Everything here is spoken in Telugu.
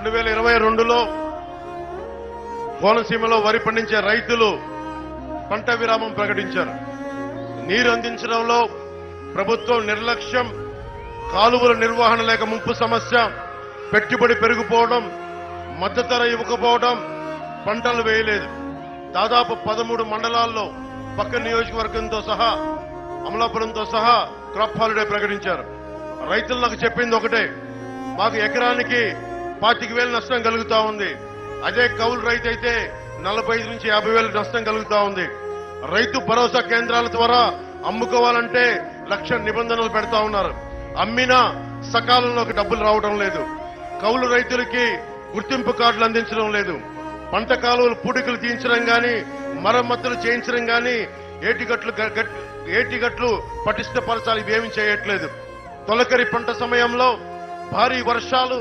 2022లో కోనసీమలో వరి పండించే రైతులు పంట విరామం ప్రకటించారు. నీరు అందించడంలో ప్రభుత్వం నిర్లక్ష్యం, కాలువల నిర్వహణ లేక ముంపు సమస్య, పెట్టుబడి పెరిగిపోవడం, మద్దతు ధర ఇవ్వకపోవడం, పంటలు వేయలేదు. దాదాపు 13 మండలాల్లో పక్క నియోజకవర్గంతో సహా అమలాపురంతో సహా క్రాప్ హాలిడే ప్రకటించారు. రైతులు నాకు చెప్పింది ఒకటే, మాకు ఎకరానికి 25,000 నష్టం కలుగుతా ఉంది. అదే కౌలు రైతు అయితే 45 నుంచి 50,000 నష్టం కలుగుతా ఉంది. రైతు భరోసా కేంద్రాల ద్వారా అమ్ముకోవాలంటే 1,00,000 నిబంధనలు పెడతా ఉన్నారు. అమ్మినా సకాలంలోకి డబ్బులు రావడం లేదు. కౌలు రైతులకి గుర్తింపు కార్డులు అందించడం లేదు. పంట కాలువలు పూడికలు తీయించడం గాని, మరమ్మతులు చేయించడం గాని, ఏటిగట్లు పటిష్టపరచాలి, ఇవేమీ చేయట్లేదు. తొలకరి పంట సమయంలో భారీ వర్షాలు